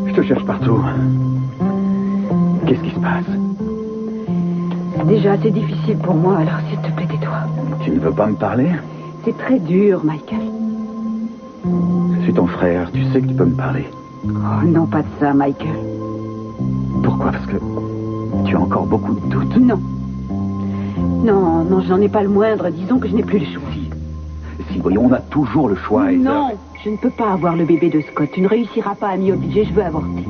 Je te cherche partout. Qu'est-ce qui se passe? C'est déjà assez difficile pour moi, alors s'il te plaît, tais-toi. Tu ne veux pas me parler? C'est très dur, Michael. Je suis ton frère, tu sais que tu peux me parler. Oh, non, pas de ça, Michael. Pourquoi? Parce que tu as encore beaucoup de doutes. Non. Non, j'en ai pas le moindre. Disons que je n'ai plus le choix. Si, voyons, on a toujours le choix. Non, je ne peux pas avoir le bébé de Scott. Tu ne réussiras pas à m'y obliger, je veux avorter.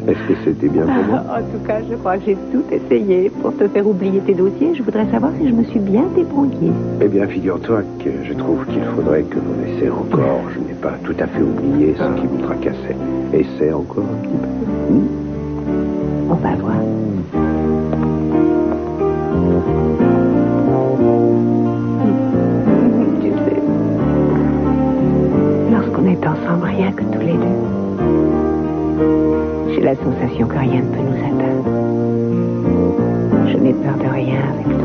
Est-ce que c'était bien pour moi? En tout cas, je crois que j'ai tout essayé pour te faire oublier tes dossiers. Je voudrais savoir si je me suis bien débrouillée. Eh bien, figure-toi que je trouve qu'il faudrait que l'on essaie encore. Je n'ai pas tout à fait oublié ce qui vous tracassait. Essaie encore un petit peu. On va voir. Tu sais, lorsqu'on est ensemble, rien que tous les deux, j'ai la sensation que rien ne peut nous atteindre. Je n'ai peur de rien avec toi.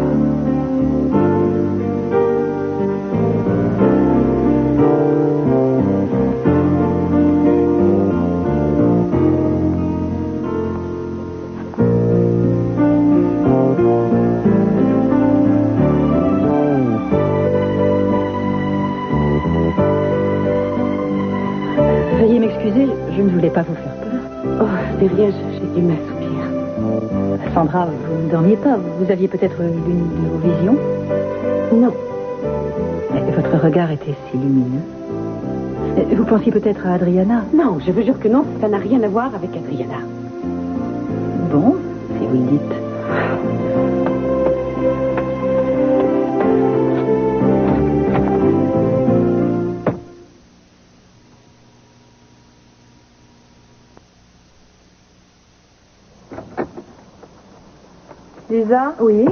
Veuillez m'excuser, je ne voulais pas vous faire peur. Oh, c'est rien, j'ai dû m'assoupir. Sandra, vous ne dormiez pas. Vous aviez peut-être l'une de vos visions? Non. Mais votre regard était si lumineux. Vous pensiez peut-être à Adriana? Non, je vous jure que non, ça n'a rien à voir avec Adriana. Bon, si vous le dites. Lisa? Oui?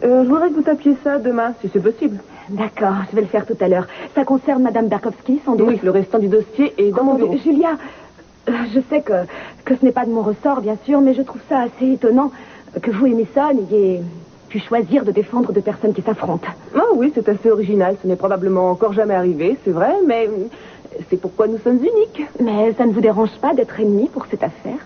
Je voudrais que vous tapiez ça demain, si c'est possible. D'accord, je vais le faire tout à l'heure. Ça concerne Madame Berkowski, sans doute? Oui, le restant du dossier est dans mon bureau. Julia, je sais que ce n'est pas de mon ressort, bien sûr, mais je trouve ça assez étonnant que vous et Mason ayez pu choisir de défendre deux personnes qui s'affrontent. Oh oui, c'est assez original. Ce n'est probablement encore jamais arrivé, c'est vrai, mais c'est pourquoi nous sommes uniques. Mais ça ne vous dérange pas d'être ennemis pour cette affaire?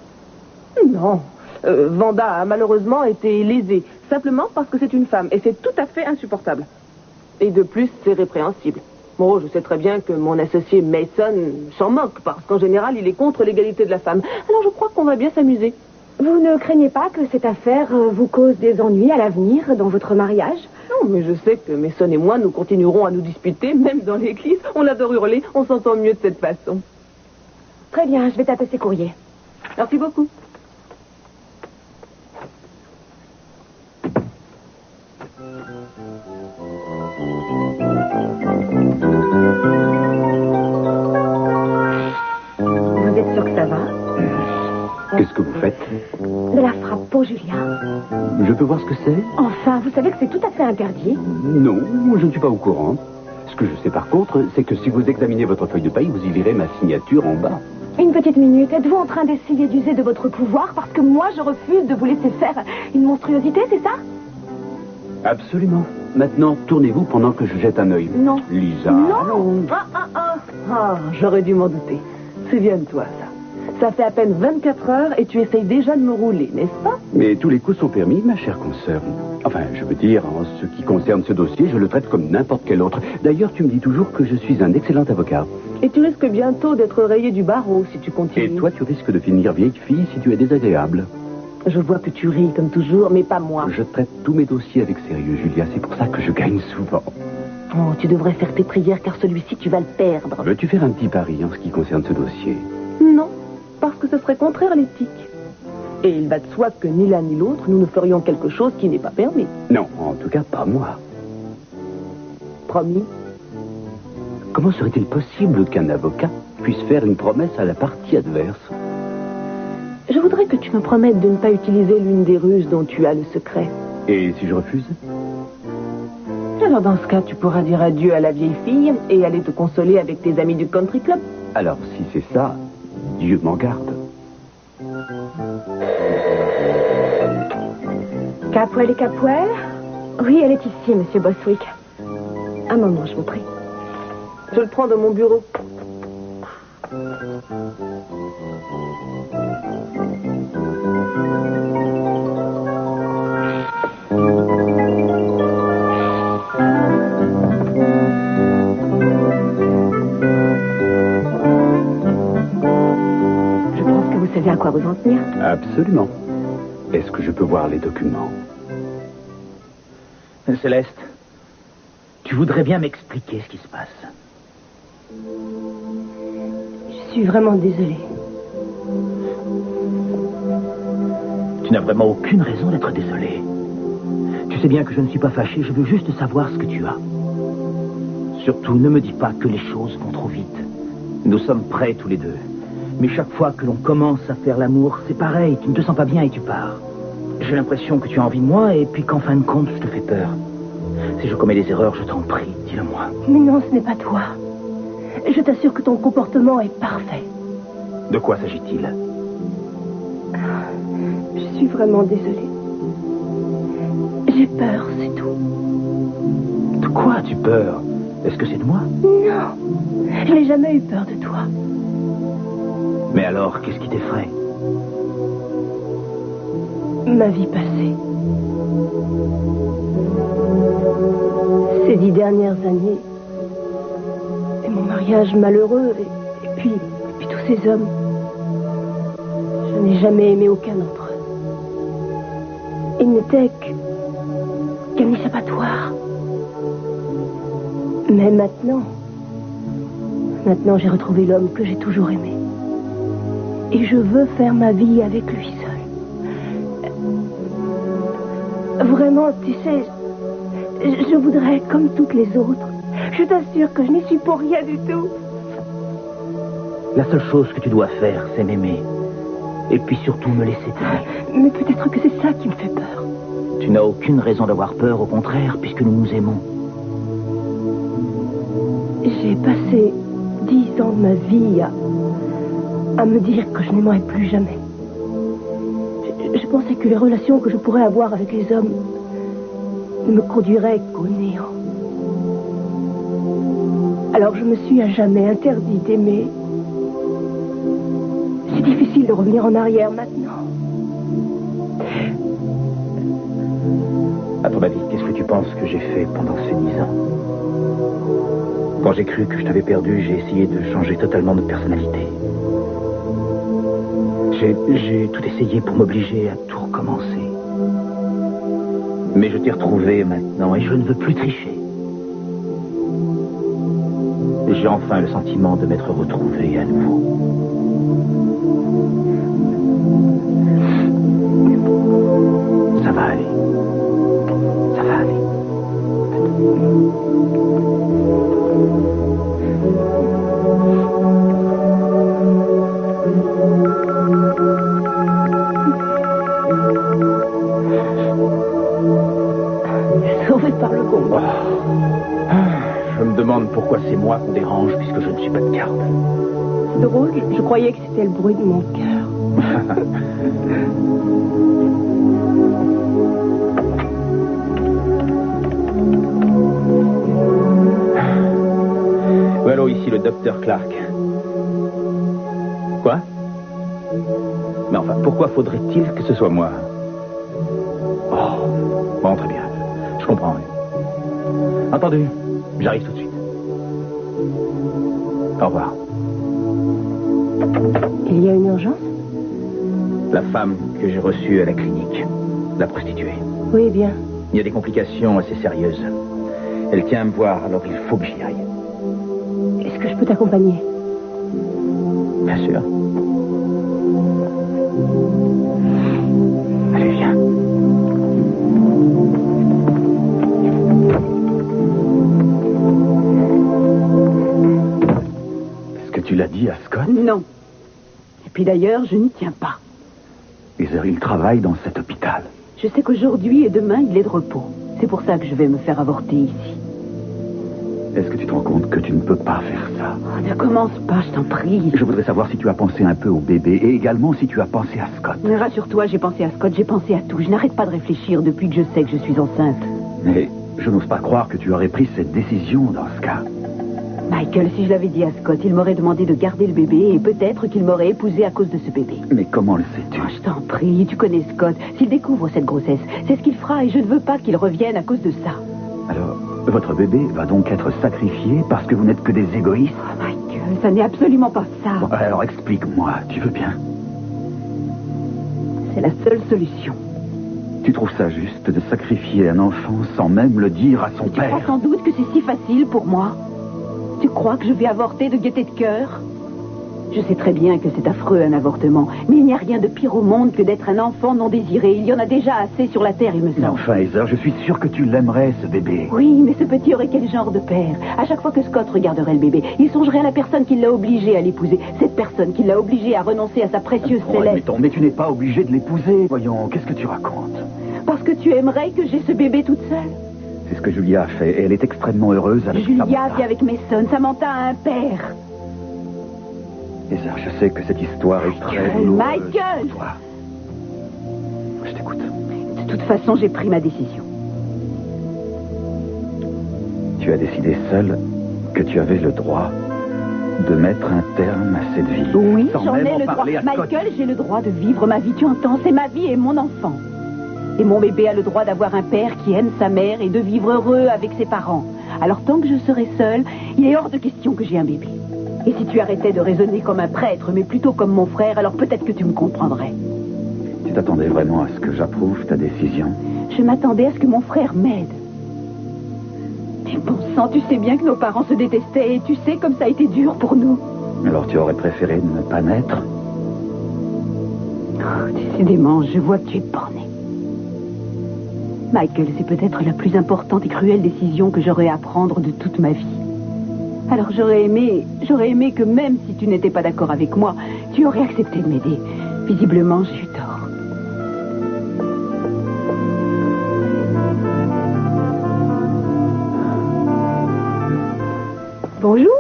Non. Vanda a malheureusement été lésée, simplement parce que c'est une femme, et c'est tout à fait insupportable. Et de plus, c'est répréhensible. Bon, je sais très bien que mon associé Mason s'en moque, parce qu'en général, il est contre l'égalité de la femme. Alors je crois qu'on va bien s'amuser. Vous ne craignez pas que cette affaire vous cause des ennuis à l'avenir dans votre mariage? Non, mais je sais que Mason et moi, nous continuerons à nous disputer, même dans l'église. On adore hurler, on s'entend mieux de cette façon. Très bien, je vais taper ces courriers. Merci beaucoup. Vous êtes sûr que ça va? Qu'est-ce que vous faites? De la frappe pour Julia. Je peux voir ce que c'est? Enfin, vous savez que c'est tout à fait interdit. Non, je ne suis pas au courant. Ce que je sais par contre, c'est que si vous examinez votre feuille de paye, vous y lirez ma signature en bas. Une petite minute. Êtes-vous en train d'essayer d'user de votre pouvoir parce que moi, je refuse de vous laisser faire une monstruosité, c'est ça? Absolument. Maintenant, tournez-vous pendant que je jette un œil. Non. Lisa. Non. Ah, j'aurais dû m'en douter. C'est bien de toi, ça. Ça fait à peine 24 heures et tu essayes déjà de me rouler, n'est-ce pas? Mais tous les coups sont permis, ma chère consoeur. Enfin, je veux dire, en ce qui concerne ce dossier, je le traite comme n'importe quel autre. D'ailleurs, tu me dis toujours que je suis un excellent avocat. Et tu risques bientôt d'être rayé du barreau si tu continues. Et toi, tu risques de finir vieille fille si tu es désagréable. Je vois que tu ris comme toujours, mais pas moi. Je traite tous mes dossiers avec sérieux, Julia. C'est pour ça que je gagne souvent. Oh, tu devrais faire tes prières car celui-ci, tu vas le perdre. Veux-tu faire un petit pari en ce qui concerne ce dossier? Non, parce que ce serait contraire à l'éthique. Et il va de soi que ni l'un ni l'autre, nous ne ferions quelque chose qui n'est pas permis. Non, en tout cas, pas moi. Promis? Comment serait-il possible qu'un avocat puisse faire une promesse à la partie adverse? Je voudrais que tu me promettes de ne pas utiliser l'une des ruses dont tu as le secret. Et si je refuse? Alors dans ce cas, tu pourras dire adieu à la vieille fille et aller te consoler avec tes amis du country club. Alors, si c'est ça, Dieu m'en garde. Capoelle et Capoelle? Oui, elle est ici, monsieur Bostwick. Un moment, je vous prie. Je le prends de mon bureau. Je pense que vous savez à quoi vous en tenir. Absolument. Est-ce que je peux voir les documents? Céleste, tu voudrais bien m'expliquer ce qui se passe? Je suis vraiment désolée. Tu n'as vraiment aucune raison d'être désolé. Tu sais bien que je ne suis pas fâché, je veux juste savoir ce que tu as. Surtout, ne me dis pas que les choses vont trop vite. Nous sommes prêts tous les deux. Mais chaque fois que l'on commence à faire l'amour, c'est pareil, tu ne te sens pas bien et tu pars. J'ai l'impression que tu as envie de moi et puis qu'en fin de compte, je te fais peur. Si je commets des erreurs, je t'en prie, dis-le-moi. Mais non, ce n'est pas toi. Je t'assure que ton comportement est parfait. De quoi s'agit-il? Je suis vraiment désolée. J'ai peur, c'est tout. De quoi as-tu peur? Est-ce que c'est de moi? Non, je n'ai jamais eu peur de toi. Mais alors, qu'est-ce qui t'effraie? Ma vie passée. Ces 10 dernières années. Et mon mariage malheureux. Et puis tous ces hommes. Je n'ai jamais aimé aucun d'entre eux. Ils n'étaient qu'un échappatoire. Mais maintenant j'ai retrouvé l'homme que j'ai toujours aimé. Et je veux faire ma vie avec lui seul. Vraiment, tu sais, je voudrais comme toutes les autres. Je t'assure que je n'y suis pour rien du tout. La seule chose que tu dois faire, c'est m'aimer. Et puis surtout me laisser t'aimer. Mais peut-être que c'est ça qui me fait peur. Tu n'as aucune raison d'avoir peur, au contraire, puisque nous nous aimons. J'ai passé 10 ans de ma vie à me dire que je n'aimerais plus jamais. Je pensais que les relations que je pourrais avoir avec les hommes ne me conduiraient qu'au néant. Alors je me suis à jamais interdit d'aimer. C'est difficile de revenir en arrière maintenant. À ton avis, qu'est-ce que tu penses que j'ai fait pendant ces 10 ans? Quand j'ai cru que je t'avais perdu, j'ai essayé de changer totalement de personnalité. J'ai tout essayé pour m'obliger à tout recommencer. Mais je t'ai retrouvé maintenant et je ne veux plus tricher. J'ai enfin le sentiment de m'être retrouvé à nouveau. Ça va aller. Ça va aller. Sauvé par le combat. Je me demande pourquoi c'est moi qu'on dérange puisque je ne suis pas de garde. C'est drôle, je croyais que c'était le bruit de mon cœur. Allô, ici le docteur Clark. Quoi? Mais enfin, pourquoi faudrait-il que ce soit moi? Oh, bon, très bien. Je comprends. Oui. Entendu. J'arrive tout de suite. Au revoir. Il y a une urgence? La femme que j'ai reçue à la clinique. La prostituée. Oui, bien. Il y a des complications assez sérieuses. Elle tient à me voir, alors il faut que j'y aille. Est-ce que je peux t'accompagner? Bien sûr. Allez, viens. Est-ce que tu l'as dit à Scott? Non. Et puis d'ailleurs, je n'y tiens pas. Heather, il travaille dans cet hôpital. Je sais qu'aujourd'hui et demain, il est de repos. C'est pour ça que je vais me faire avorter ici. Est-ce que tu te rends compte que tu ne peux pas faire ça? Oh, ne commence pas, je t'en prie. Je voudrais savoir si tu as pensé un peu au bébé et également si tu as pensé à Scott. Mais rassure-toi, j'ai pensé à Scott, j'ai pensé à tout. Je n'arrête pas de réfléchir depuis que je sais que je suis enceinte. Mais je n'ose pas croire que tu aurais pris cette décision dans ce cas. Michael, si je l'avais dit à Scott, il m'aurait demandé de garder le bébé et peut-être qu'il m'aurait épousée à cause de ce bébé. Mais comment le sais-tu? Oh, je t'en prie, tu connais Scott. S'il découvre cette grossesse, c'est ce qu'il fera et je ne veux pas qu'il revienne à cause de ça. Alors, votre bébé va donc être sacrifié parce que vous n'êtes que des égoïstes? Oh, Michael, ça n'est absolument pas ça. Bon, alors explique-moi, tu veux bien? C'est la seule solution. Tu trouves ça juste de sacrifier un enfant sans même le dire à son Tu crois père? sans doute que c'est si facile pour moi? Tu crois que je vais avorter de gaieté de cœur? Je sais très bien que c'est affreux un avortement, mais il n'y a rien de pire au monde que d'être un enfant non désiré. Il y en a déjà assez sur la terre, il me semble. Mais enfin, Heather, je suis sûr que tu l'aimerais, ce bébé. Oui, mais ce petit aurait quel genre de père? À chaque fois que Scott regarderait le bébé, il songerait à la personne qui l'a obligé à l'épouser. Cette personne qui l'a obligé à renoncer à sa précieuse Céleste. Admettons, mais tu n'es pas obligé de l'épouser. Voyons, qu'est-ce que tu racontes? Parce que tu aimerais que j'ai ce bébé toute seule? C'est ce que Julia a fait et elle est extrêmement heureuse avec Julia Samantha. vit avec Mason. Samantha a un père. Heather, je sais que cette histoire est très Michael, douloureuse Michael! pour toi. Je t'écoute. De toute façon, j'ai pris ma décision. Tu as décidé seul que tu avais le droit de mettre un terme à cette vie. Oui, sans j'en même ai en le droit. parler à Scott. Michael, j'ai le droit de vivre ma vie, tu entends? C'est ma vie et mon enfant. Et mon bébé a le droit d'avoir un père qui aime sa mère et de vivre heureux avec ses parents. Alors tant que je serai seule, il est hors de question que j'ai un bébé. Et si tu arrêtais de raisonner comme un prêtre, mais plutôt comme mon frère, alors peut-être que tu me comprendrais. Tu t'attendais vraiment à ce que j'approuve ta décision? Je m'attendais à ce que mon frère m'aide. Mais bon sang, tu sais bien que nos parents se détestaient et tu sais comme ça a été dur pour nous. Alors tu aurais préféré ne pas naître? Oh, décidément, je vois que tu es borné. Michael, c'est peut-être la plus importante et cruelle décision que j'aurais à prendre de toute ma vie. Alors j'aurais aimé que même si tu n'étais pas d'accord avec moi, tu aurais accepté de m'aider. Visiblement, j'ai eu tort. Bonjour.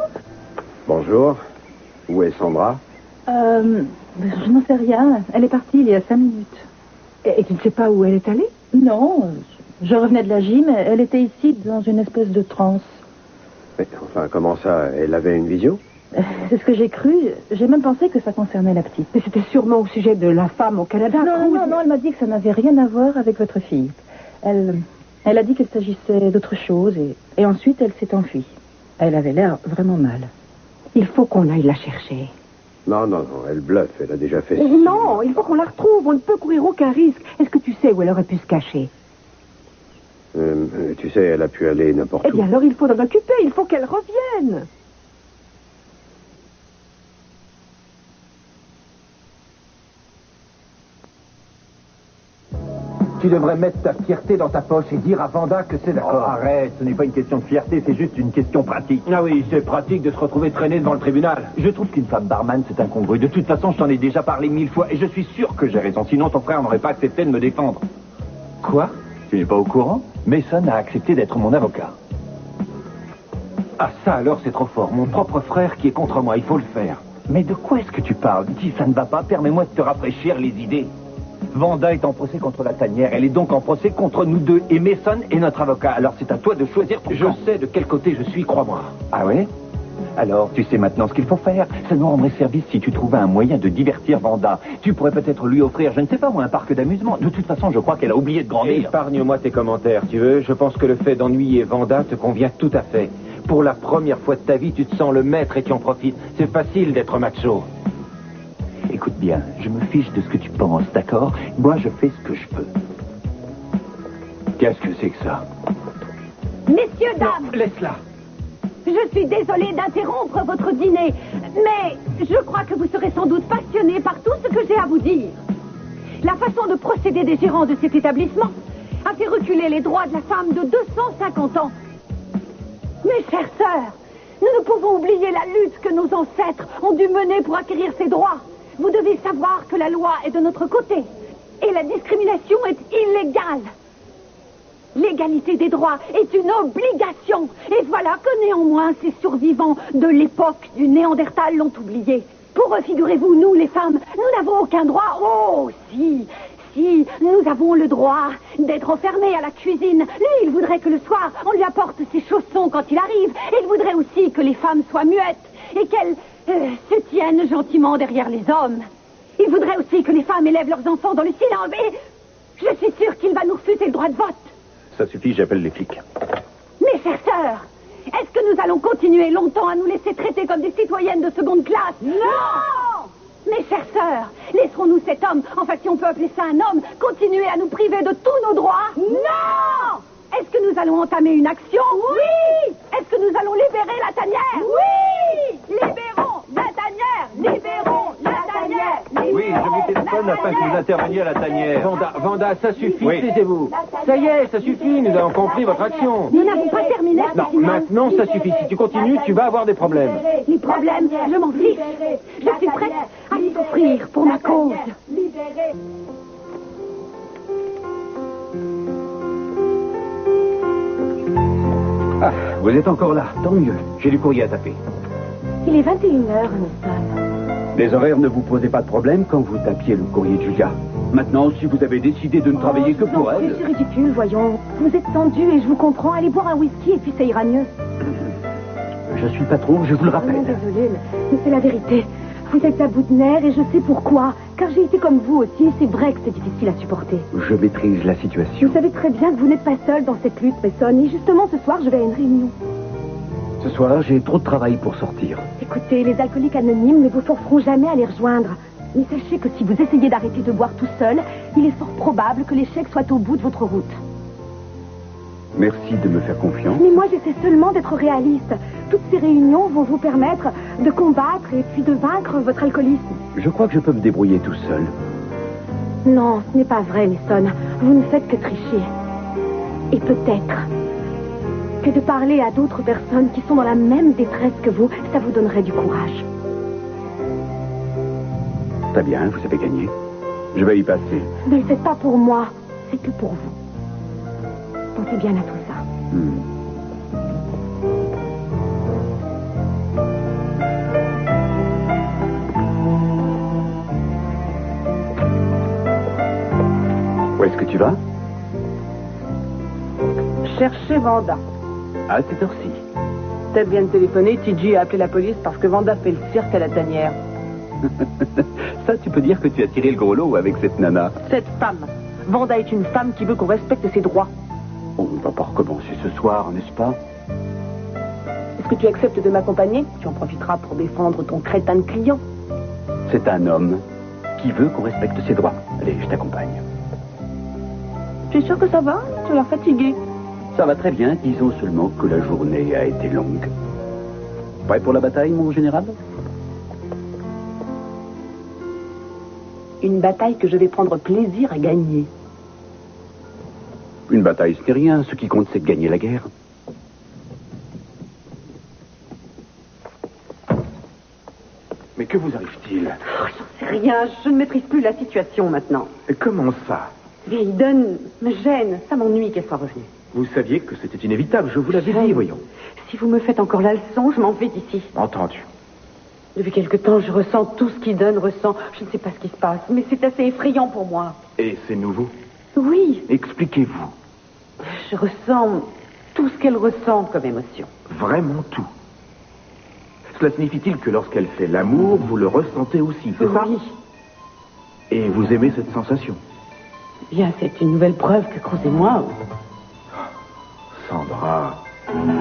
Bonjour. Où est Sandra? Je n'en sais rien. Elle est partie il y a 5 minutes. Et tu ne sais pas où elle est allée? Non, je revenais de la gym. Elle était ici dans une espèce de transe. Mais enfin, comment ça? Elle avait une vision? C'est ce que j'ai cru. J'ai même pensé que ça concernait la petite. Mais c'était sûrement au sujet de la femme au Canada. Non, elle m'a dit que ça n'avait rien à voir avec votre fille. Elle a dit qu'il s'agissait d'autre chose et ensuite elle s'est enfuie. Elle avait l'air vraiment mal. Il faut qu'on aille la chercher. Non, elle bluffe. Elle a déjà fait... Non, il faut qu'on la retrouve. On ne peut courir aucun risque. Est-ce que tu sais où elle aurait pu se cacher? Tu sais, elle a pu aller n'importe où. Eh bien, alors il faut s'en occuper. Il faut qu'elle revienne. Tu devrais mettre ta fierté dans ta poche et dire à Vanda que c'est d'accord. Oh, arrête, ce n'est pas une question de fierté, c'est juste une question pratique. Ah oui, c'est pratique de se retrouver traîné devant le tribunal. Je trouve qu'une femme barman, c'est incongru. De toute façon, je t'en ai déjà parlé 1000 fois et je suis sûr que j'ai raison. Sinon, ton frère n'aurait pas accepté de me défendre. Quoi? Tu n'es pas au courant? Mason a accepté d'être mon avocat. Ah ça alors c'est trop fort. Mon propre frère qui est contre moi, il faut le faire. Mais de quoi est-ce que tu parles? Si ça ne va pas, permets-moi de te rafraîchir les idées. Vanda est en procès contre la tanière. Elle est donc en procès contre nous deux. Et Mason est notre avocat. Alors c'est à toi de choisir ton camp. Je sais de quel côté je suis, crois-moi. Ah ouais? Alors, tu sais maintenant ce qu'il faut faire. Ça nous rendrait service si tu trouvais un moyen de divertir Vanda. Tu pourrais peut-être lui offrir, je ne sais pas moi, un parc d'amusement. De toute façon, je crois qu'elle a oublié de grandir. Épargne-moi tes commentaires, tu veux. Je pense que le fait d'ennuyer Vanda te convient tout à fait. Pour la première fois de ta vie, tu te sens le maître et tu en profites. C'est facile d'être macho. Écoute bien, je me fiche de ce que tu penses, d'accord? Moi, je fais ce que je peux. Qu'est-ce que c'est que ça? Messieurs, dames, Laisse-la. je suis désolée d'interrompre votre dîner, mais je crois que vous serez sans doute passionnés par tout ce que j'ai à vous dire. La façon de procéder des gérants de cet établissement a fait reculer les droits de la femme de 250 ans. Mes chères sœurs, nous ne pouvons oublier la lutte que nos ancêtres ont dû mener pour acquérir ces droits. Vous devez savoir que la loi est de notre côté et la discrimination est illégale. L'égalité des droits est une obligation. Et voilà que néanmoins ces survivants de l'époque du Néandertal l'ont oublié. Pour eux, figurez-vous, nous les femmes, nous n'avons aucun droit. Oh, si, nous avons le droit d'être enfermés à la cuisine. Lui, il voudrait que le soir, on lui apporte ses chaussons quand il arrive. Et il voudrait aussi que les femmes soient muettes et qu'elles se tiennent gentiment derrière les hommes. Il voudrait aussi que les femmes élèvent leurs enfants dans le silence. Et je suis sûre qu'il va nous refuser le droit de vote. Ça suffit, j'appelle les flics. Mes chères sœurs, est-ce que nous allons continuer longtemps à nous laisser traiter comme des citoyennes de seconde classe? Non! Mes chères sœurs, laisserons-nous cet homme, enfin si on peut appeler ça un homme, continuer à nous priver de tous nos droits? Non! Est-ce que nous allons entamer une action? Oui! Est-ce que nous allons libérer la tanière? Oui! Libérons la tanière! Libérons la tanière! Oui, je vous téléphone afin que vous interveniez à la tanière. Vanda, ça suffit, Oui. taisez-vous. Ça y est, ça suffit, nous avons compris votre action. Nous n'avons pas terminé. Non, maintenant ça suffit. Si tu continues, tu vas avoir des problèmes. Les problèmes, je m'en fiche. Je suis prête à souffrir pour ma cause. Ah, vous êtes encore là, tant mieux. J'ai du courrier à taper. Il est 21h, Nissan. Les horaires ne vous posaient pas de problème quand vous tapiez le courrier de Julia. Maintenant, si vous avez décidé de ne travailler que pour elle... C'est ridicule, voyons. Vous êtes tendu et je vous comprends. Allez boire un whisky et puis ça ira mieux. Je suis le patron, je vous le rappelle. Désolée, mais c'est la vérité. Vous êtes à bout de nerfs et je sais pourquoi. Car j'ai été comme vous aussi, c'est vrai que c'est difficile à supporter. Je maîtrise la situation. Vous savez très bien que vous n'êtes pas seul dans cette lutte, Mason. Et justement, ce soir, je vais à une réunion. Ce soir, j'ai trop de travail pour sortir. Écoutez, les alcooliques anonymes ne vous forceront jamais à les rejoindre. Mais sachez que si vous essayez d'arrêter de boire tout seul, il est fort probable que l'échec soit au bout de votre route. Merci de me faire confiance. Mais moi, j'essaie seulement d'être réaliste. Toutes ces réunions vont vous permettre de combattre et puis de vaincre votre alcoolisme. Je crois que je peux me débrouiller tout seul. Non, ce n'est pas vrai, Mason. Vous ne faites que tricher. Et peut-être que de parler à d'autres personnes qui sont dans la même détresse que vous, ça vous donnerait du courage. Très bien, vous avez gagné. Je vais y passer. Ne le faites pas pour moi, c'est que pour vous. Pensez bien à tout ça. Où est-ce que tu vas? Cherchez Vanda. À cette heure-ci. Ted vient de téléphoner, TJ a appelé la police parce que Vanda fait le cirque à la tanière. Ça, tu peux dire que tu as tiré le gros lot avec cette nana. Cette femme. Vanda est une femme qui veut qu'on respecte ses droits. On ne va pas recommencer ce soir, n'est-ce pas? Est-ce que tu acceptes de m'accompagner? Tu en profiteras pour défendre ton crétin de client. C'est un homme qui veut qu'on respecte ses droits. Allez, je t'accompagne. Tu es sûr que ça va? Tu as l'air fatigué. Ça va très bien, disons seulement que la journée a été longue. Prêt pour la bataille, mon général? Une bataille que je vais prendre plaisir à gagner. Une bataille, ce n'est rien. Ce qui compte, c'est de gagner la guerre. Mais que vous arrive-t-il? J'en sais rien, je ne maîtrise plus la situation maintenant. Comment ça? Hayden me gêne, ça m'ennuie qu'elle soit revenue. Vous saviez que c'était inévitable, je vous l'avais dit, voyons. Si vous me faites encore la leçon, je m'en vais d'ici. Entendu. Depuis quelque temps, je ressens tout ce qu'il donne, je ne sais pas ce qui se passe, mais c'est assez effrayant pour moi. Et c'est nouveau? Oui, Expliquez-vous. je ressens tout ce qu'elle ressent comme émotion. Vraiment tout. Cela signifie-t-il que lorsqu'elle fait l'amour, vous le ressentez aussi, c'est ça? Oui. Et vous aimez cette sensation? Bien, c'est une nouvelle preuve que Cruz et moi... Sandra,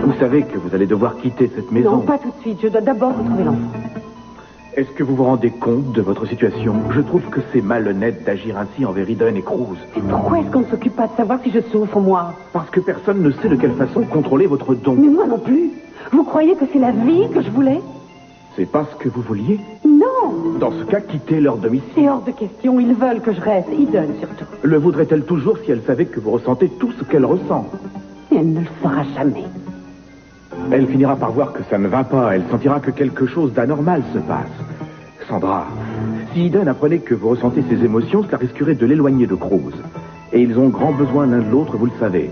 vous savez que vous allez devoir quitter cette maison. Non, pas tout de suite. Je dois d'abord retrouver l'enfant. Est-ce que vous vous rendez compte de votre situation? Je trouve que c'est malhonnête d'agir ainsi envers Eden et Cruz. Et pourquoi est-ce qu'on ne s'occupe pas de savoir si je souffre, moi? Parce que personne ne sait de quelle façon contrôler votre don. Mais moi non plus. Vous croyez que c'est la vie que je voulais? C'est pas ce que vous vouliez? Non. Dans ce cas, quittez leur domicile. C'est hors de question. Ils veulent que je reste. Eden, surtout. Le voudrait-elle toujours si elle savait que vous ressentez tout ce qu'elle ressent? Et elle ne le fera jamais. Elle finira par voir que ça ne va pas. Elle sentira que quelque chose d'anormal se passe. Sandra, si Eden apprenait que vous ressentez ces émotions, cela risquerait de l'éloigner de Cruz. Et ils ont grand besoin l'un de l'autre, vous le savez.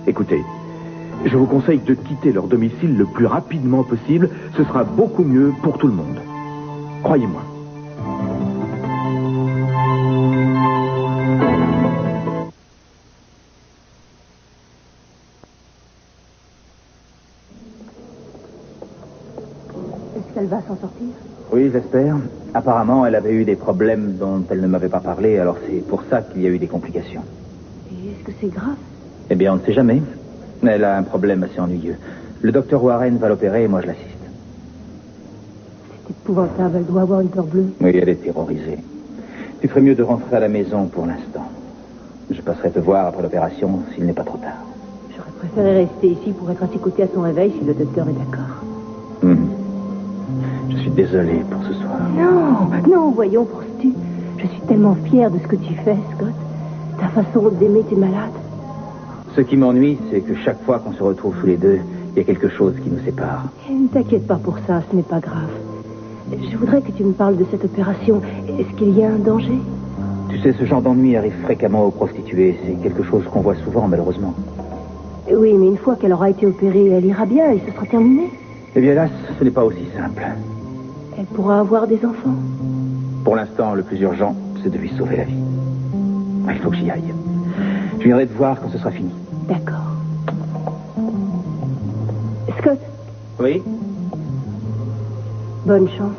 Écoutez, je vous conseille de quitter leur domicile le plus rapidement possible. Ce sera beaucoup mieux pour tout le monde. Croyez-moi. Est-ce qu'elle va s'en sortir? Oui, j'espère. Apparemment, elle avait eu des problèmes dont elle ne m'avait pas parlé, alors c'est pour ça qu'il y a eu des complications. Et est-ce que c'est grave? Eh bien, on ne sait jamais. Elle a un problème assez ennuyeux. Le docteur Warren va l'opérer et moi je l'assiste. C'est épouvantable, elle doit avoir une peur bleue. Oui, elle est terrorisée. Tu ferais mieux de rentrer à la maison pour l'instant. Je passerai te voir après l'opération s'il n'est pas trop tard. J'aurais préféré rester ici pour être à ses côtés à son réveil si le docteur est d'accord. Je suis désolé pour ce soir. Non, voyons, penses-tu? Je suis tellement fière de ce que tu fais, Scott. Ta façon d'aimer tes malades. Ce qui m'ennuie, c'est que chaque fois qu'on se retrouve tous les deux, il y a quelque chose qui nous sépare. Ne t'inquiète pas pour ça, ce n'est pas grave. Je voudrais que tu me parles de cette opération. Est-ce qu'il y a un danger? Tu sais, ce genre d'ennui arrive fréquemment aux prostituées. C'est quelque chose qu'on voit souvent, malheureusement. Oui, mais une fois qu'elle aura été opérée, elle ira bien et ce sera terminé. Eh bien, hélas, ce n'est pas aussi simple. Elle pourra avoir des enfants. Pour l'instant, le plus urgent, c'est de lui sauver la vie. Il faut que j'y aille. Je viendrai te voir quand ce sera fini. D'accord. Scott, Oui? bonne chance.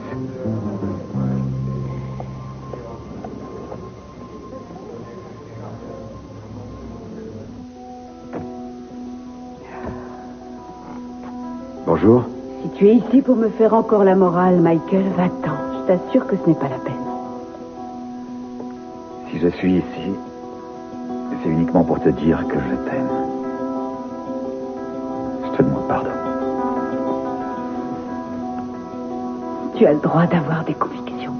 Bonjour. Si tu es ici pour me faire encore la morale, Michael, va-t'en. Je t'assure que ce n'est pas la peine. Si je suis ici, c'est uniquement pour te dire que je t'aime. Je te demande pardon. Tu as le droit d'avoir des convictions.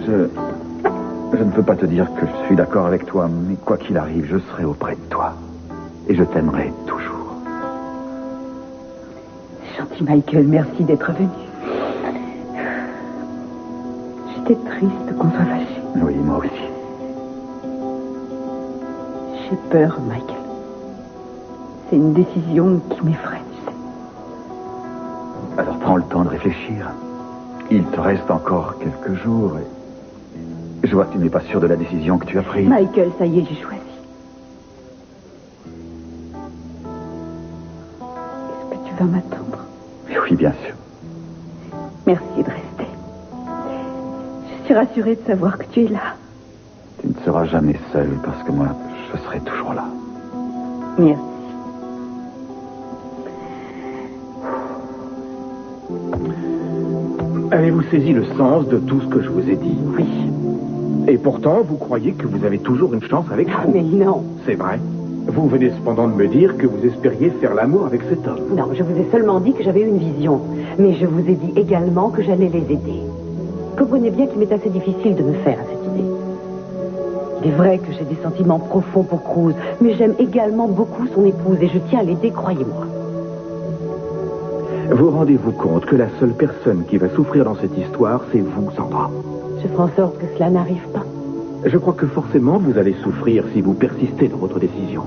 Je ne peux pas te dire que je suis d'accord avec toi, mais quoi qu'il arrive, je serai auprès de toi. Et je t'aimerai toujours. Gentil Michael, merci d'être venu. J'étais triste qu'on soit fâchés. Oui, moi aussi. J'ai peur, Michael. C'est une décision qui m'effraie, tu sais. Alors prends le temps de réfléchir. Il te reste encore quelques jours et... Je vois que tu n'es pas sûr de la décision que tu as prise. Michael, ça y est, j'ai choisi. Est-ce que tu vas m'attendre? Oui, bien sûr. Merci de rester. Je suis rassurée de savoir que tu es là. Tu ne seras jamais seule parce que moi, je serai toujours là. Merci. Avez-vous saisi le sens de tout ce que je vous ai dit? Oui. Et pourtant, vous croyez que vous avez toujours une chance avec Cruz. Mais non. C'est vrai. Vous venez cependant de me dire que vous espériez faire l'amour avec cet homme. Non, je vous ai seulement dit que j'avais eu une vision. Mais je vous ai dit également que j'allais les aider. Comprenez bien qu'il m'est assez difficile de me faire à cette idée. Il est vrai que j'ai des sentiments profonds pour Cruz, mais j'aime également beaucoup son épouse et je tiens à l'aider, croyez-moi. Vous rendez-vous compte que la seule personne qui va souffrir dans cette histoire, c'est vous, Sandra? Je ferai en sorte que cela n'arrive pas. Je crois que forcément vous allez souffrir si vous persistez dans votre décision.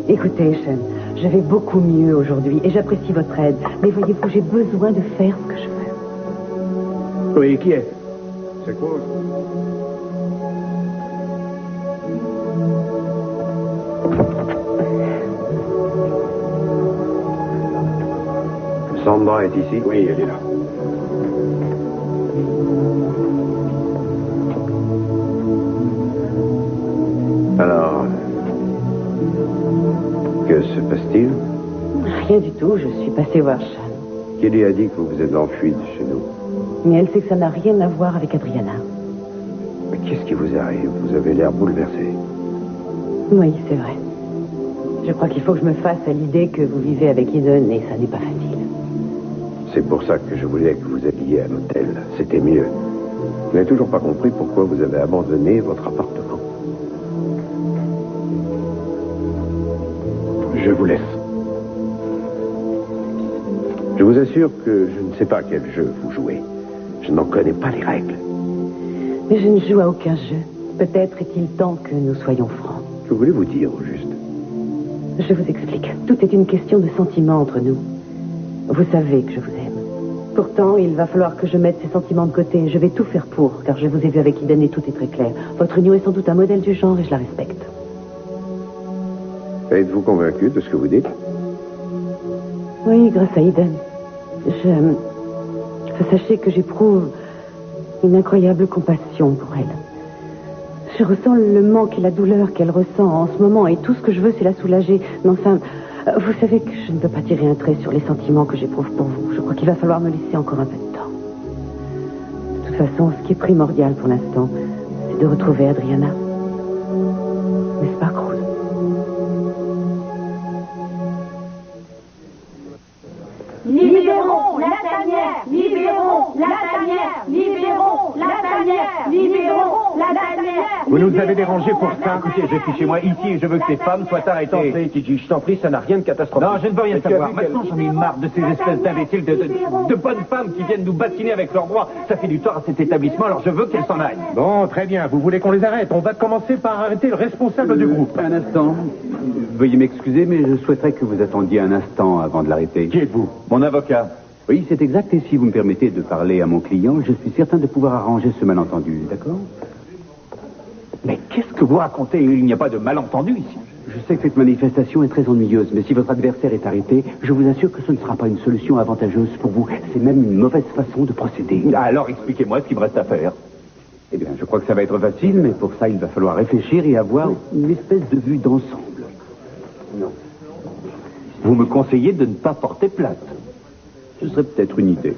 Écoutez, Sean, je vais beaucoup mieux aujourd'hui et j'apprécie votre aide. Mais voyez-vous, j'ai besoin de faire ce que je veux. Oui, qui est? C'est quoi? Sandra est ici? Oui, elle est là. Alors, que se passe-t-il? Rien du tout, je suis passée voir Sean. Qui lui a dit que vous vous êtes enfui de chez nous? Mais elle sait que ça n'a rien à voir avec Adriana. Mais qu'est-ce qui vous arrive? Vous avez l'air bouleversé. Oui, c'est vrai. Je crois qu'il faut que je me fasse à l'idée que vous vivez avec Eden et ça n'est pas facile. C'est pour ça que je voulais que vous alliez à l'hôtel. C'était mieux. Je n'ai toujours pas compris pourquoi vous avez abandonné votre appartement. Je vous laisse. Je vous assure que je ne sais pas quel jeu vous jouez. Je n'en connais pas les règles. Mais je ne joue à aucun jeu. Peut-être est-il temps que nous soyons francs. Que voulez-vous dire, au juste? Je vous explique. Tout est une question de sentiment entre nous. Vous savez que je vous aime. Pourtant, il va falloir que je mette ces sentiments de côté. Je vais tout faire pour, car je vous ai vu avec Eden et tout est très clair. Votre union est sans doute un modèle du genre et je la respecte. Êtes-vous convaincu de ce que vous dites? Oui, grâce à Eden. Sachez que j'éprouve une incroyable compassion pour elle. Je ressens le manque et la douleur qu'elle ressent en ce moment et tout ce que je veux, c'est la soulager. Mais enfin, vous savez que je ne peux pas tirer un trait sur les sentiments que j'éprouve pour vous. Je crois qu'il va falloir me laisser encore un peu de temps. De toute façon, ce qui est primordial pour l'instant, c'est de retrouver Adriana. N'est-ce pas, Cruz? Libérons la tanière! Libérons la tanière! Libérons la tanière! Libérons la tanière! Vous nous avez dérangés pour ça. Écoutez, je suis chez moi ici et je veux que ces femmes soient arrêtées. Je t'en prie, ça n'a rien de catastrophique. Non, je ne veux rien savoir. Maintenant, j'en ai marre de ces espèces d'imbéciles, de bonnes femmes qui viennent nous bassiner avec leurs droits. Ça fait du tort à cet établissement, alors je veux qu'elles s'en aillent. Bon, très bien. Vous voulez qu'on les arrête? On va commencer par arrêter le responsable du groupe. Un instant. Veuillez m'excuser, mais je souhaiterais que vous attendiez un instant avant de l'arrêter. Qui êtes-vous? Mon avocat. Oui, c'est exact. Et si vous me permettez de parler à mon client, je suis certain de pouvoir arranger ce malentendu, d'accord? Mais qu'est-ce que vous racontez? Il n'y a pas de malentendu ici. Je sais que cette manifestation est très ennuyeuse, mais si votre adversaire est arrêté, je vous assure que ce ne sera pas une solution avantageuse pour vous. C'est même une mauvaise façon de procéder. Alors expliquez-moi ce qu'il me reste à faire. Eh bien, je crois que ça va être facile, mais pour ça, il va falloir réfléchir et avoir une espèce de vue d'ensemble. Non. Vous me conseillez de ne pas porter plainte. Ce serait peut-être une idée.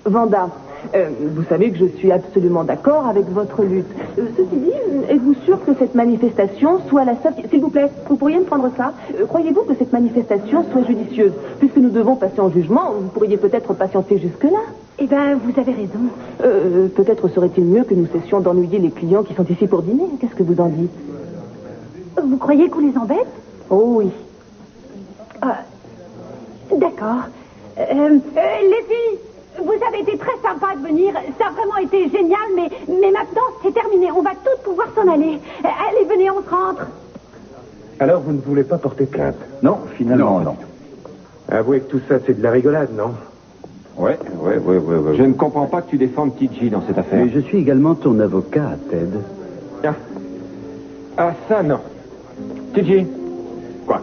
Vanda, vous savez que je suis absolument d'accord avec votre lutte. Ceci dit, êtes-vous sûr que cette manifestation soit la seule... S'il vous plaît, vous pourriez me prendre ça? Croyez-vous que cette manifestation soit judicieuse? Puisque nous devons passer en jugement, vous pourriez peut-être patienter jusque-là. Eh bien, vous avez raison. Peut-être serait-il mieux que nous cessions d'ennuyer les clients qui sont ici pour dîner. Qu'est-ce que vous en dites? Vous croyez qu'on les embête? Oh oui. D'accord. Les filles, vous avez été très sympas de venir. Ça a vraiment été génial, mais maintenant, c'est terminé. On va toutes pouvoir s'en aller. Allez, venez, on se rentre. Alors, vous ne voulez pas porter plainte? Non, finalement, non. Avouez que tout ça, c'est de la rigolade, non? Ouais. Je ne comprends pas que tu défendes TJ dans cette affaire. Mais je suis également ton avocat, Ted. Ah, ça, non. TJ. Quoi?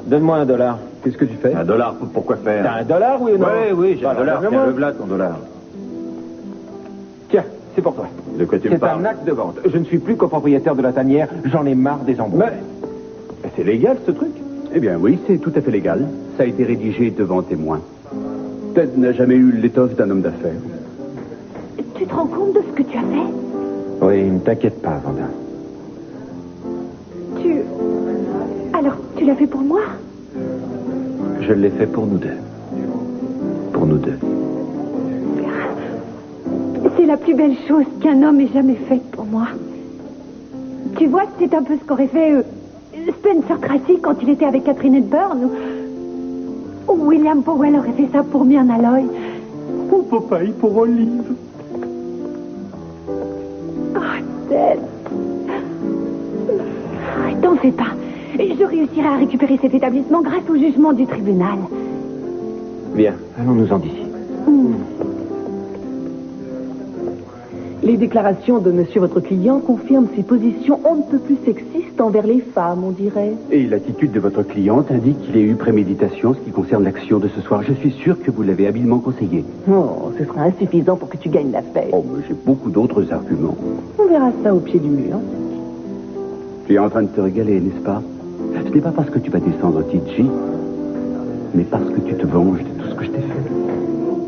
Donne-moi $1. Qu'est-ce que tu fais? $1, pourquoi faire? T'as $1, oui ou non? Oui, j'ai $1. donne-moi. Le v'là, ton $. Tiens, c'est pour toi. De quoi tu me C'est parles? un acte de vente. Je ne suis plus copropriétaire de la tanière. J'en ai marre des embrouilles. Mais c'est légal, ce truc? Eh bien, oui, c'est tout à fait légal. Ça a été rédigé devant témoin. Ted n'a jamais eu l'étoffe d'un homme d'affaires. Tu te rends compte de ce que tu as fait? Oui, ne t'inquiète pas, Vanda. Alors, tu l'as fait pour moi? Je l'ai fait pour nous deux. Pour nous deux. C'est la plus belle chose qu'un homme ait jamais faite pour moi. Tu vois, c'est un peu ce qu'aurait fait Spencer Tracy quand il était avec Catherine Hepburn. Ou William Powell aurait fait ça pour Myrna Loy. Ou Popeye pour Olive. Oh, Ted. T'en fais pas. Je réussirai à récupérer cet établissement grâce au jugement du tribunal. Bien, allons-nous-en d'ici. Les déclarations de monsieur votre client confirment ses positions on ne peut plus sexistes envers les femmes, on dirait. Et l'attitude de votre cliente indique qu'il y a eu préméditation en ce qui concerne l'action de ce soir. Je suis sûr que vous l'avez habilement conseillé. Oh, ce sera insuffisant pour que tu gagnes la paix. Oh, mais j'ai beaucoup d'autres arguments. On verra ça au pied du mur. Tu es en train de te régaler, n'est-ce pas? Ce n'est pas parce que tu vas descendre TG, mais parce que tu te venges de tout ce que je t'ai fait.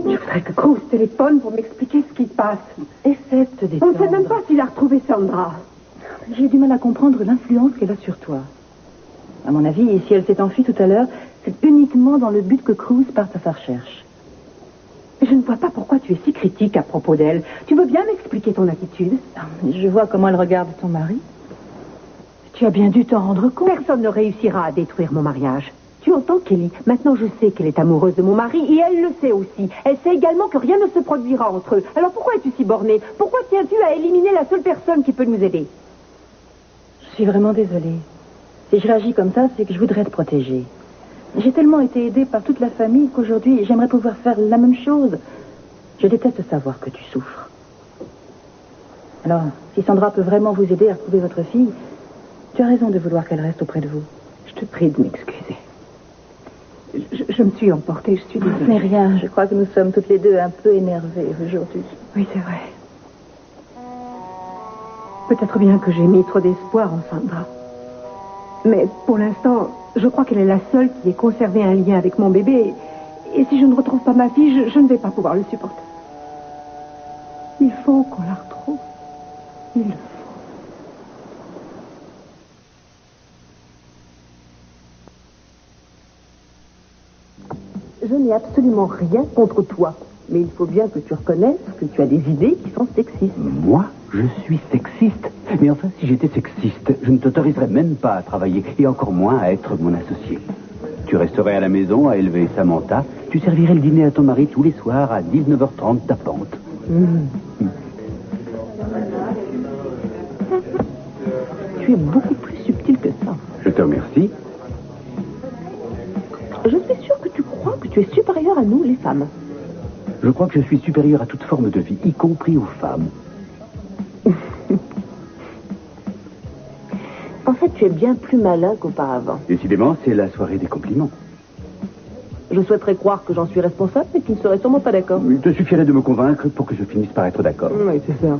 Je voudrais que Cruz téléphone pour m'expliquer ce qui se passe. Essaie de te On détendre. ne sait même pas s'il a retrouvé Sandra. J'ai du mal à comprendre l'influence qu'elle a sur toi. À mon avis, si elle s'est enfuie tout à l'heure, c'est uniquement dans le but que Cruz parte à sa recherche. Je ne vois pas pourquoi tu es si critique à propos d'elle. Tu veux bien m'expliquer ton attitude? Je vois comment elle regarde ton mari. Tu as bien dû t'en rendre compte. Personne ne réussira à détruire mon mariage. Tu entends, Kelly? Maintenant, je sais qu'elle est amoureuse de mon mari et elle le sait aussi. Elle sait également que rien ne se produira entre eux. Alors pourquoi es-tu si bornée? Pourquoi tiens-tu à éliminer la seule personne qui peut nous aider? Je suis vraiment désolée. Si je réagis comme ça, c'est que je voudrais te protéger. J'ai tellement été aidée par toute la famille qu'aujourd'hui, j'aimerais pouvoir faire la même chose. Je déteste savoir que tu souffres. Alors, si Sandra peut vraiment vous aider à retrouver votre fille, tu as raison de vouloir qu'elle reste auprès de vous. Je te prie de m'excuser. Je me suis emportée, je suis désolée. Ce n'est rien, je crois que nous sommes toutes les deux un peu énervées aujourd'hui. Oui, c'est vrai. Peut-être bien que j'ai mis trop d'espoir en Sandra. Mais pour l'instant, je crois qu'elle est la seule qui ait conservé un lien avec mon bébé. Et si je ne retrouve pas ma fille, je ne vais pas pouvoir le supporter. Il faut qu'on la retrouve. Il le faut. Je n'ai absolument rien contre toi. Mais il faut bien que tu reconnaisses que tu as des idées qui sont sexistes. Moi, je suis sexiste. Mais enfin, si j'étais sexiste, je ne t'autoriserais même pas à travailler, et encore moins à être mon associé. Tu resterais à la maison à élever Samantha, tu servirais le dîner à ton mari tous les soirs à 19h30 ta pente. Tu es beaucoup plus subtil que ça. Je te remercie. Je suis sûre que tu crois que tu es supérieur à nous, les femmes. Je crois que je suis supérieur à toute forme de vie, y compris aux femmes. En fait, tu es bien plus malin qu'auparavant. Décidément, c'est la soirée des compliments. Je souhaiterais croire que j'en suis responsable, mais tu ne serais sûrement pas d'accord. Il te suffirait de me convaincre pour que je finisse par être d'accord. Oui, c'est ça.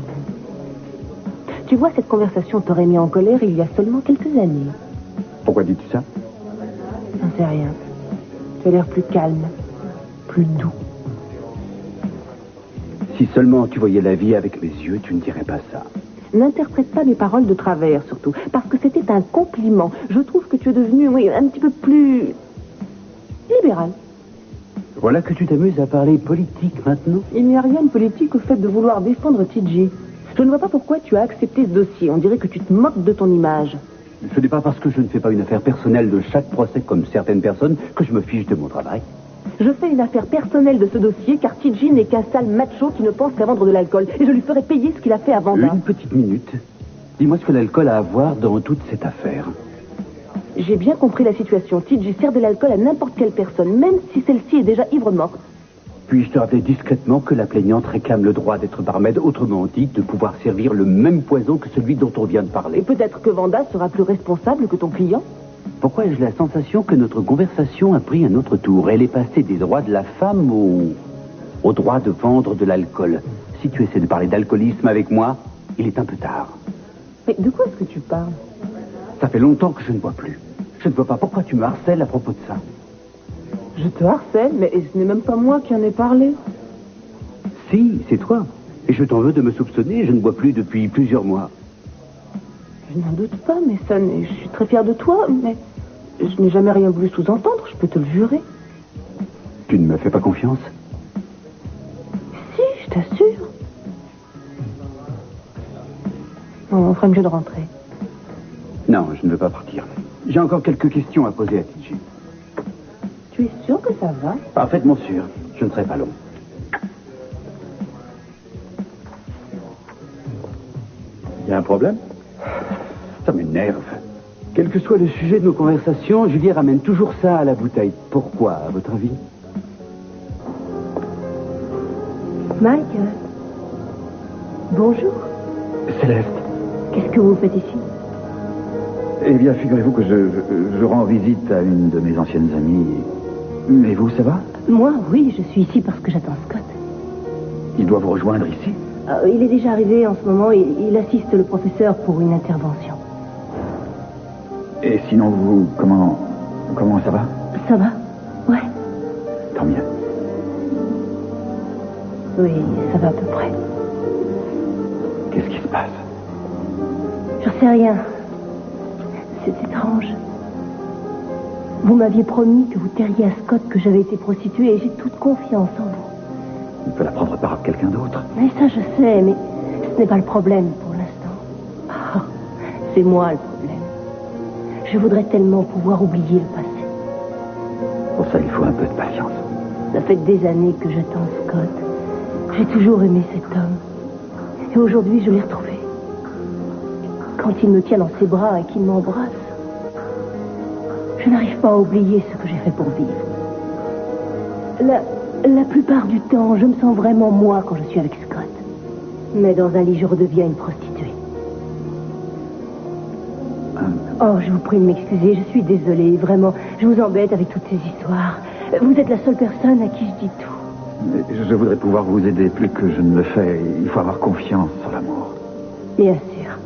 Tu vois, cette conversation t'aurait mis en colère il y a seulement quelques années. Pourquoi dis-tu ça? J'en sais rien. Tu as l'air plus calme, plus doux. Si seulement tu voyais la vie avec mes yeux, tu ne dirais pas ça. N'interprète pas mes paroles de travers, surtout, parce que c'était un compliment. Je trouve que tu es devenu, oui, un petit peu plus libéral. Voilà que tu t'amuses à parler politique maintenant. Il n'y a rien de politique au fait de vouloir défendre TJ. Je ne vois pas pourquoi tu as accepté ce dossier. On dirait que tu te moques de ton image. Ce n'est pas parce que je ne fais pas une affaire personnelle de chaque procès comme certaines personnes que je me fiche de mon travail. Je fais une affaire personnelle de ce dossier car TJ n'est qu'un sale macho qui ne pense qu'à vendre de l'alcool. Et je lui ferai payer ce qu'il a fait à Vanda. Une petite minute. Dis-moi ce que l'alcool a à voir dans toute cette affaire. J'ai bien compris la situation. TJ sert de l'alcool à n'importe quelle personne, même si celle-ci est déjà ivre morte. Puis-je te rappeler discrètement que la plaignante réclame le droit d'être barmaid, autrement dit, de pouvoir servir le même poison que celui dont on vient de parler. Et peut-être que Vanda sera plus responsable que ton client. Pourquoi ai-je la sensation que notre conversation a pris un autre tour? Elle est passée des droits de la femme au droit de vendre de l'alcool. Si tu essaies de parler d'alcoolisme avec moi, il est un peu tard. Mais de quoi est-ce que tu parles? Ça fait longtemps que je ne bois plus. Je ne vois pas pourquoi tu me harcèles à propos de ça. Je te harcèle, mais ce n'est même pas moi qui en ai parlé. Si, c'est toi. Et je t'en veux de me soupçonner, je ne bois plus depuis plusieurs mois. Je n'en doute pas, mais ça, je suis très fière de toi, mais je n'ai jamais rien voulu sous-entendre, je peux te le jurer. Tu ne me fais pas confiance? Si, je t'assure. Bon, on ferait mieux de rentrer. Non, je ne veux pas partir. J'ai encore quelques questions à poser à TJ. Tu es sûr que ça va? Parfaitement sûr. Je ne serai pas long. Il y a un problème? Ça m'énerve. Quel que soit le sujet de nos conversations, Julie ramène toujours ça à la bouteille. Pourquoi, à votre avis? Mike, Bonjour. Céleste. Qu'est-ce que vous faites ici? Eh bien, figurez-vous que je rends visite à une de mes anciennes amies. Et vous, ça va? Moi, oui, je suis ici parce que j'attends Scott. Il doit vous rejoindre ici? Il est déjà arrivé en ce moment et il assiste le professeur pour une intervention. Et sinon, vous, comment ça va? Ça va? Ouais. Tant mieux. Oui, ça va à peu près. Qu'est-ce qui se passe? Je sais rien. C'est étrange. Vous m'aviez promis que vous tairiez à Scott que j'avais été prostituée et j'ai toute confiance en vous. Il peut la prendre par quelqu'un d'autre. Mais ça, je sais, mais ce n'est pas le problème pour l'instant. Ah, c'est moi le problème. Je voudrais tellement pouvoir oublier le passé. Pour ça, il faut un peu de patience. Ça fait des années que j'attends Scott. J'ai toujours aimé cet homme. Et aujourd'hui, je l'ai retrouvé. Quand il me tient dans ses bras et qu'il m'embrasse, je n'arrive pas à oublier ce que j'ai fait pour vivre. La plupart du temps, je me sens vraiment moi quand je suis avec Scott. Mais dans un lit, je redeviens une prostituée. Oh, je vous prie de m'excuser, je suis désolée, vraiment. Je vous embête avec toutes ces histoires. Vous êtes la seule personne à qui je dis tout. Je voudrais pouvoir vous aider plus que je ne le fais. Il faut avoir confiance en l'amour. Bien sûr.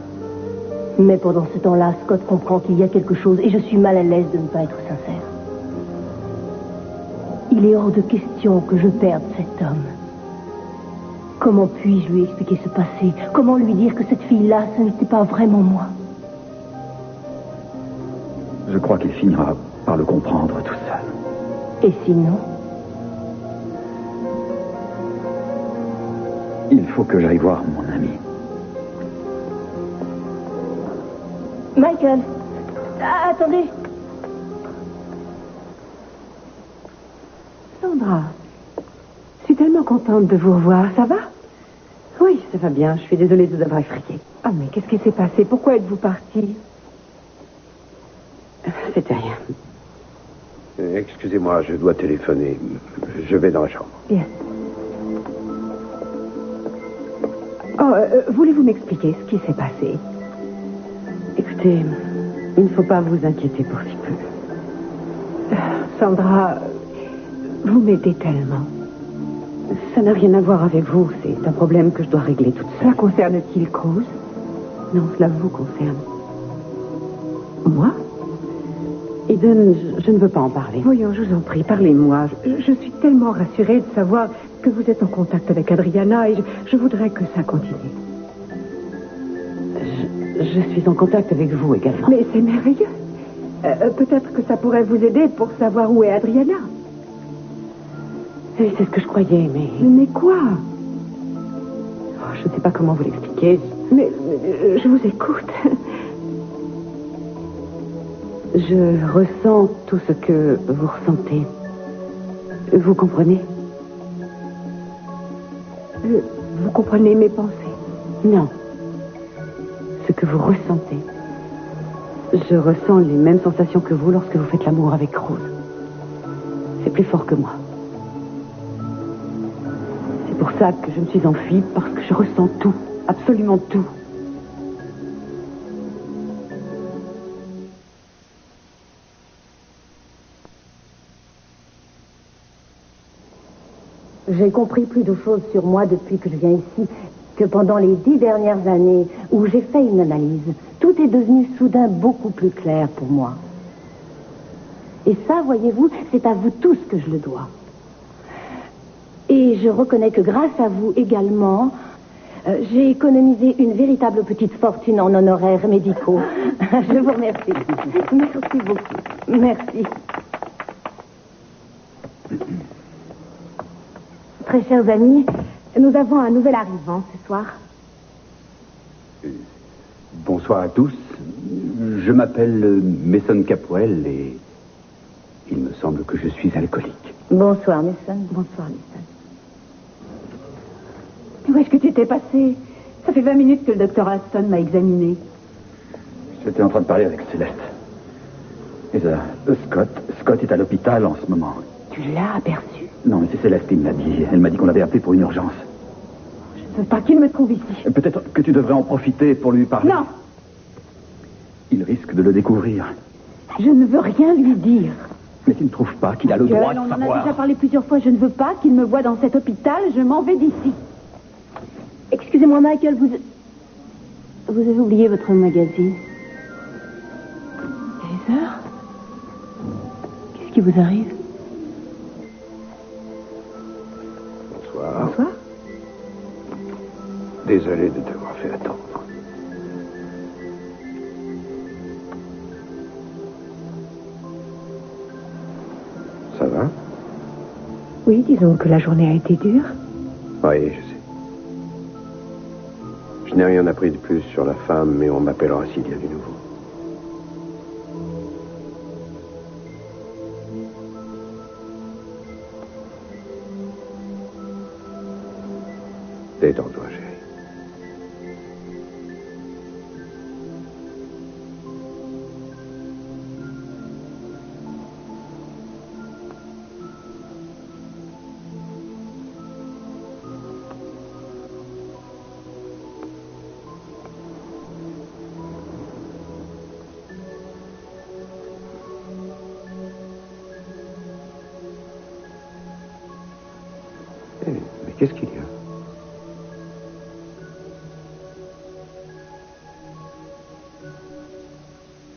Mais pendant ce temps-là, Scott comprend qu'il y a quelque chose et je suis mal à l'aise de ne pas être sincère. Il est hors de question que je perde cet homme. Comment puis-je lui expliquer ce passé? Comment lui dire que cette fille-là, ce n'était pas vraiment moi? Je crois qu'il finira par le comprendre tout seul. Et sinon? Il faut que j'aille voir mon ami. Michael! Attendez! Sandra, je suis tellement contente de vous revoir. Ça va? Oui, ça va bien. Je suis désolée de vous avoir effrayé. Ah, mais qu'est-ce qui s'est passé? Pourquoi êtes-vous partie? C'était rien. Excusez-moi, je dois téléphoner. Je vais dans la chambre. Bien. Oh, voulez-vous m'expliquer ce qui s'est passé? Écoutez, il ne faut pas vous inquiéter pour si peu. Sandra, vous m'aidez tellement. Ça n'a rien à voir avec vous. C'est un problème que je dois régler toute seule. Cela concerne-t-il Cruz? Non, cela vous concerne. Moi? Eden, je ne veux pas en parler. Voyons, je vous en prie, parlez-moi. Je suis tellement rassurée de savoir que vous êtes en contact avec Adriana et je voudrais que ça continue. Je suis en contact avec vous également. Mais c'est merveilleux. Peut-être que ça pourrait vous aider pour savoir où est Adriana. Oui, c'est ce que je croyais, mais... Mais quoi? Oh, je ne sais pas comment vous l'expliquer. Mais je vous écoute. Je ressens tout ce que vous ressentez. Vous comprenez? Vous comprenez mes pensées? Non. Ce que vous ressentez. Je ressens les mêmes sensations que vous lorsque vous faites l'amour avec Rose. C'est plus fort que moi. C'est pour ça que je me suis enfuie, parce que je ressens tout, absolument tout. J'ai compris plus de choses sur moi depuis que je viens ici que pendant les 10 dernières années où j'ai fait une analyse. Tout est devenu soudain beaucoup plus clair pour moi. Et ça, voyez-vous, c'est à vous tous que je le dois. Et je reconnais que grâce à vous également, j'ai économisé une véritable petite fortune en honoraires médicaux. Je vous remercie. Merci beaucoup. Merci. Très chers amis, nous avons un nouvel arrivant ce soir. Bonsoir à tous. Je m'appelle Mason Capwell et il me semble que je suis alcoolique. Bonsoir, Mason. Bonsoir, Mason. Où est-ce que tu t'es passé? Ça fait 20 minutes que le docteur Alston m'a examiné. J'étais en train de parler avec Céleste. Et Scott est à l'hôpital en ce moment. Tu l'as aperçu? Non, mais c'est Céleste qui me l'a dit. Elle m'a dit qu'on l'avait appelé pour une urgence. Je ne veux pas qu'il me trouve ici. Peut-être que tu devrais en profiter pour lui parler. Non, Il risque de le découvrir. je ne veux rien lui dire. Mais tu ne trouves pas qu'il a le droit Gueule, de on en a savoir? déjà parlé plusieurs fois. Je ne veux pas qu'il me voie dans cet hôpital. Je m'en vais d'ici. Excusez-moi, Michael, vous avez oublié votre magazine. Heather? Qu'est-ce qui vous arrive? Bonsoir. Bonsoir. Désolé de t'avoir fait attendre. Ça va? Oui, disons que la journée a été dure. Oui, je sais. Je n'ai rien appris de plus sur la femme, mais on m'appellera s'il y a du nouveau. Détends-toi, chérie. Mais qu'est-ce qu'il y a?